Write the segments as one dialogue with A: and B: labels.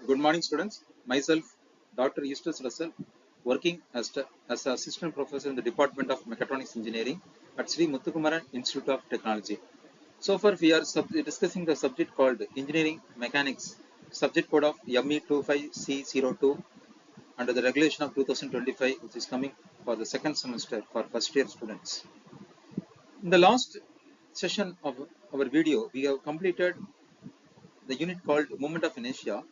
A: Good morning, students. Myself, Dr. Eustace Russell, working as assistant professor in the Department of Mechatronics Engineering at Sri Muthukumaran Institute of Technology. So far, we are discussing the subject called Engineering Mechanics, subject code of ME25C02 under the regulation of 2025, which is coming for the second semester for first year students. In the last session of our video, we have completed the unit called Moment of Inertia.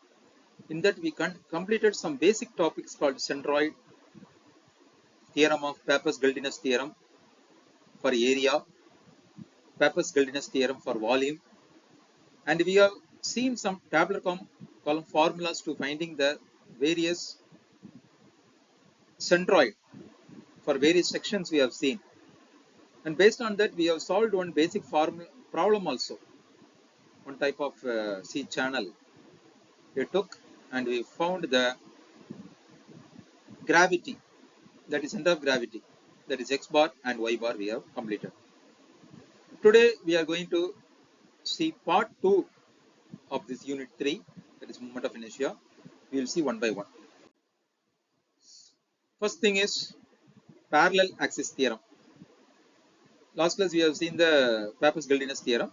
A: In that, we completed some basic topics called centroid, theorem of Pappas-Gildinus theorem for area, Pappas-Gildinus theorem for volume, and we have seen some tabular column formulas to finding the various centroid for various sections we have seen. And based on that, we have solved one basic problem also, one type of C channel we took, and we found the gravity, that is center of gravity, that is x bar and y bar we have completed. Today we are going to see part 2 of this unit 3, that is moment of inertia. We will see one by one. First thing is parallel axis theorem. Last class we have seen the Pappas-Gildinus theorem.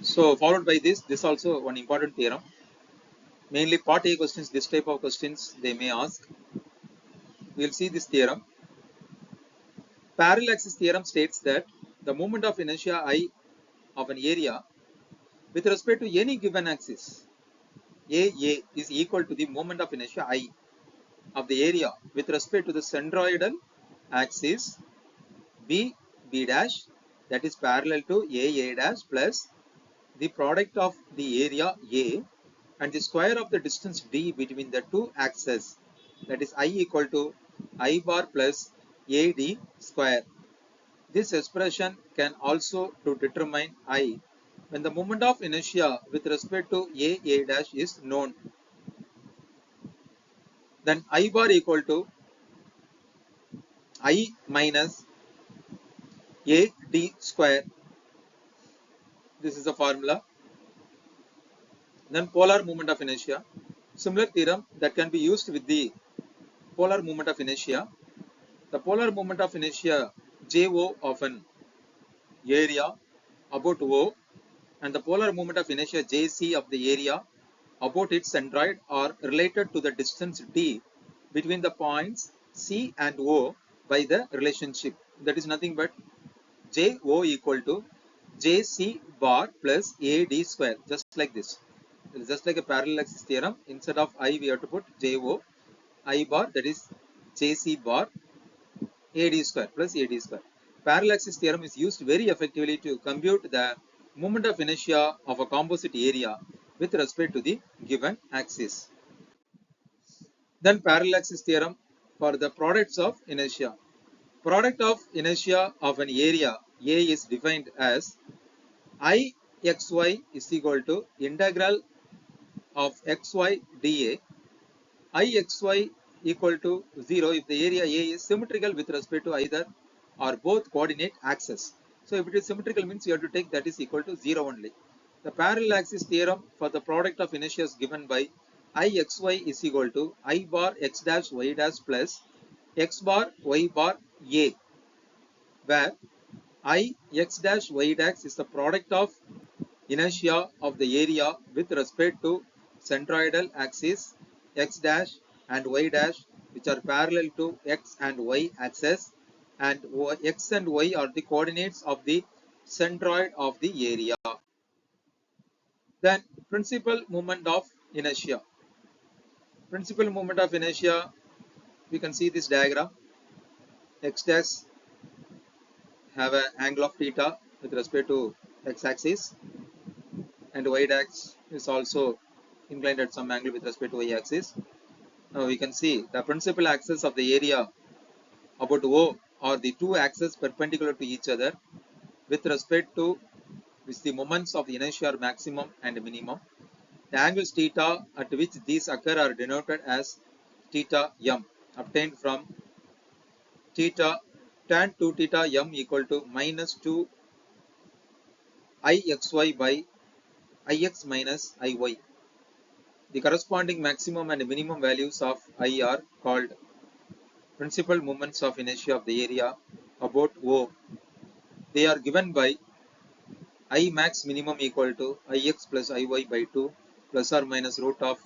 A: So followed by this also one important theorem. Mainly part A questions, this type of questions they may ask. We will see this theorem. Parallel axis theorem states that the moment of inertia I of an area with respect to any given axis AA is equal to the moment of inertia I of the area with respect to the centroidal axis B dash, that is parallel to A dash, plus the product of the area A and the square of the distance D between the two axes, that is I equal to I bar plus AD square. This expression can also to determine I when the moment of inertia with respect to A dash is known. Then I bar equal to I minus AD square. This is the formula. Then polar moment of inertia. Similar theorem that can be used with the polar moment of inertia. The polar moment of inertia Jo of an area about O and the polar moment of inertia Jc of the area about its centroid are related to the distance d between the points C and O by the relationship. That is nothing but Jo equal to Jc bar plus AD square, just like this. It is just like a parallel axis theorem. Instead of I, we have to put Jo, I bar, that is Jc bar, AD square plus AD square. Parallel axis theorem is used very effectively to compute the moment of inertia of a composite area with respect to the given axis. Then parallel axis theorem for the products of inertia. Product of inertia of an area A is defined as Ixy is equal to integral of xy dA. Ixy equal to 0 if the area A is symmetrical with respect to either or both coordinate axes. So if it is symmetrical means you have to take that is equal to 0 only. The parallel axis theorem for the product of inertia is given by Ixy is equal to I bar x dash y dash plus x bar y bar A, where I x dash y dash is the product of inertia of the area with respect to centroidal axis x dash and y dash, which are parallel to x and y axis, and x and y are the coordinates of the centroid of the area. Then principal moment of inertia. Principal moment of inertia, we can see this diagram. X dash have an angle of theta with respect to x axis, and y dash is also inclined at some angle with respect to y axis. Now we can see the principal axis of the area about O are the two axes perpendicular to each other with respect to which the moments of the inertia are maximum and minimum. The angles theta at which these occur are denoted as theta m, obtained from theta tan 2 theta m equal to minus 2 Ixy by Ix minus Iy. The corresponding maximum and minimum values of I are called principal moments of inertia of the area about O. They are given by I max minimum equal to Ix plus Iy by 2 plus or minus root of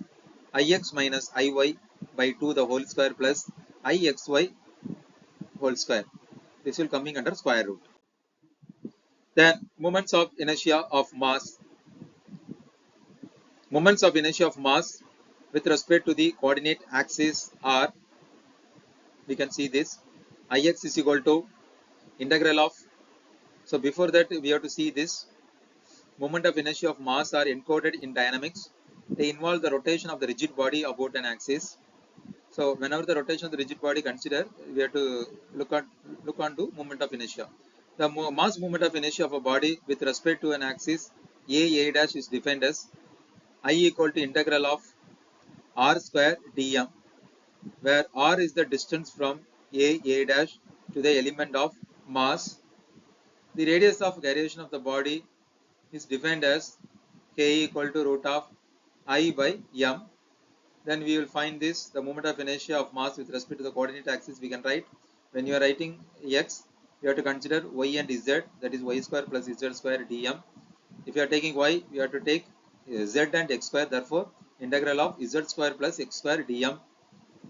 A: Ix minus Iy by 2 the whole square plus Ixy whole square. This will coming under square root. Then moments of inertia of mass. Moments of inertia of mass with respect to the coordinate axis are, we can see this, Ix is equal to integral of, so before that we have to see this, moment of inertia of mass are encoded in dynamics. They involve the rotation of the rigid body about an axis. So whenever the rotation of the rigid body consider, we have to look on to moment of inertia. The mass moment of inertia of a body with respect to an axis A dash is defined as I equal to integral of r square dm, where r is the distance from A dash to the element of mass. The radius of gyration of the body is defined as k equal to root of I by m. Then we will find this, the moment of inertia of mass with respect to the coordinate axis. We can write, when you are writing x, you have to consider y and z, that is y square plus z square dm. If you are taking y, you have to take z and x square, therefore integral of z square plus x square dm.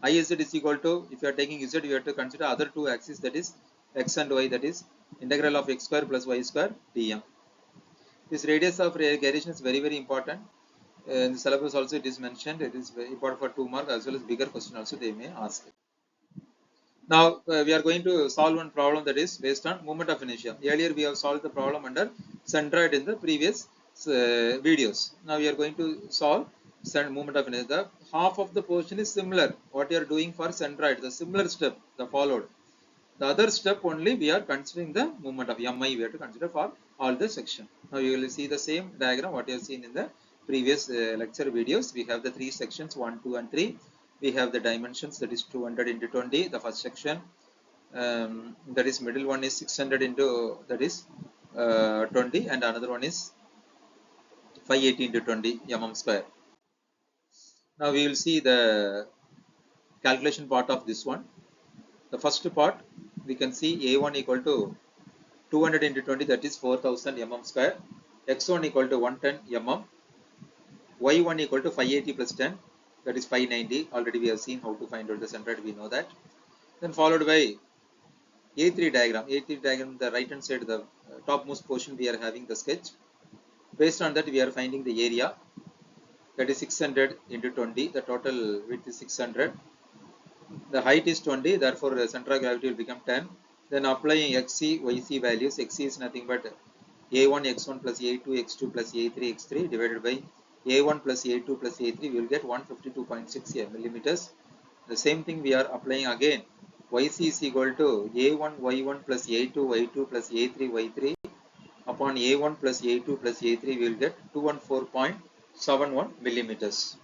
A: Iz is equal to, if you are taking z, you have to consider other two axes, that is x and y, that is integral of x square plus y square dm. This radius of gyration is very important. In the syllabus also it is mentioned. It is very important for 2 marks as well as bigger question also they may ask. Now we are going to solve one problem that is based on moment of inertia. Earlier we have solved the problem under centroid in the previous videos. Now we are going to solve moment of inertia. The half of the portion is similar. What you are doing for centroid, the similar step, the followed. The other step only we are considering the moment of mi, we have to consider for all the section. Now you will see the same diagram what you have seen in the previous lecture videos. We have the 3 sections 1, 2 and 3. We have the dimensions, that is 200 into 20, the first section. That is middle one is 600 into, that is 20, and another one is 580 into 20 mm square. Now we will see the calculation part of this one. The first part we can see A1 equal to 200 into 20, that is 4000 mm square, x1 equal to 110 mm, y1 equal to 580 plus 10, that is 590. Already we have seen how to find out the centroid, we know that. Then followed by A3 diagram. A3 diagram, the right hand side, the topmost portion we are having the sketch. Based on that we are finding the area, that is 600 into 20, the total width is 600. The height is 20, therefore the center of gravity will become 10. Then applying xc, yc values, xc is nothing but a1 x1 plus a2 x2 plus a3 x3 divided by a1 plus a2 plus a3, we will get 152.6 millimeters. The same thing we are applying again. Yc is equal to a1 y1 plus a2 y2 plus a3 y3 upon a1 plus a2 plus a3, we will get 214.71 millimeters.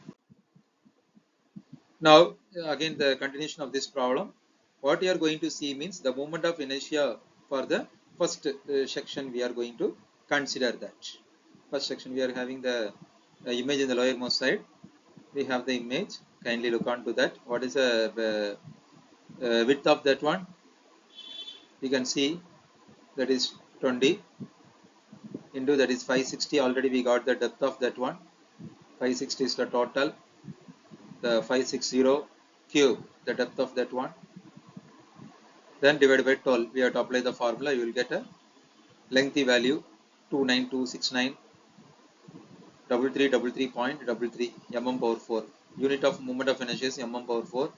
A: Now again the continuation of this problem. What you are going to see means the moment of inertia for the first section we are going to consider that. First section we are having the image in the lowermost side. We have the image. Kindly look on to that. What is the width of that one? We can see that is 20 into, that is 560. Already we got the depth of that one. 560 is the total. The 560 cube, the depth of that one. Then divided by 12, we have to apply the formula. You will get a lengthy value 29269.3333 mm power 4. Unit of moment of inertia is mm power 4.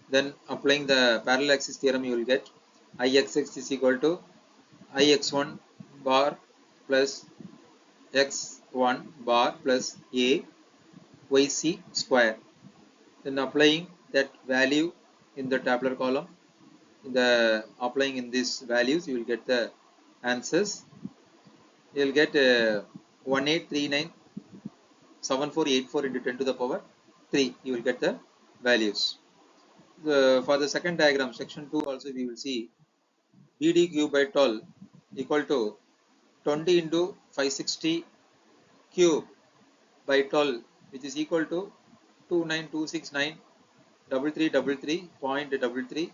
A: Then applying the parallel axis theorem, you will get Ixx is equal to Ix1 bar plus x1 bar plus a yc square. Then applying that value in the tabular column, applying in these values, you will get the answers. You will get 18397484 into 10 to the power 3. You will get the values. For the second diagram, section 2 also we will see BD cube by 12 equal to 20 into 560 cube by 12, which is equal to 29269.3333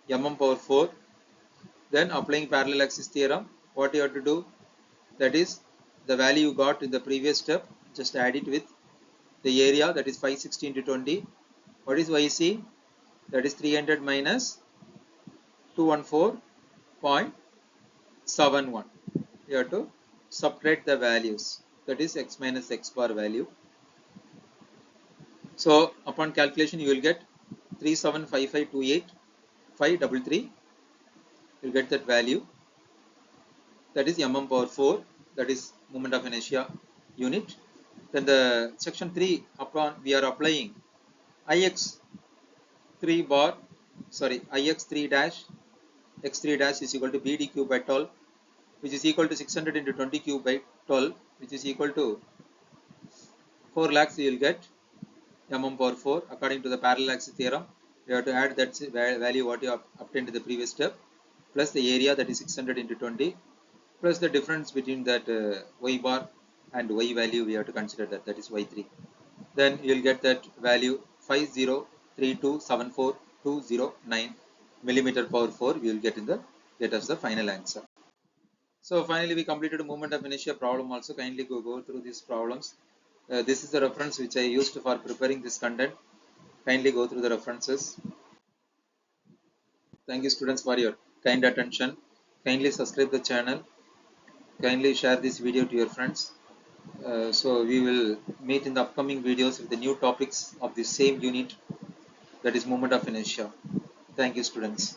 A: mm power 4. Then applying parallel axis theorem, what you have to do, that is the value you got in the previous step, just add it with the area, that is 560 into 20. What is YC? That is 300 minus 214.71. You have to subtract the values, that is x minus x bar value. So upon calculation you will get 375528.533. You will get that value, that is mm power 4, that is moment of inertia unit. Then the section 3, upon we are applying ix3 bar, sorry, ix3 dash, x3 dash is equal to bd cube by 12, which is equal to 600 into 20 cube by 12, which is equal to 4 lakhs. You will get mm power 4 according to the parallel axis theorem. You have to add that value what you have obtained in the previous step, plus the area, that is 600 into 20, plus the difference between that y bar and y value. We have to consider that is y3. Then you will get that value 503274.209 millimeter power 4. We will get us the final answer. So finally we completed a moment of inertia problem also. Kindly go through these problems. This is the reference which I used for preparing this content. Kindly go through the references. Thank you students for your kind attention. Kindly subscribe the channel. Kindly share this video to your friends. So we will meet in the upcoming videos with the new topics of the same unit, that is moment of inertia. Thank you students.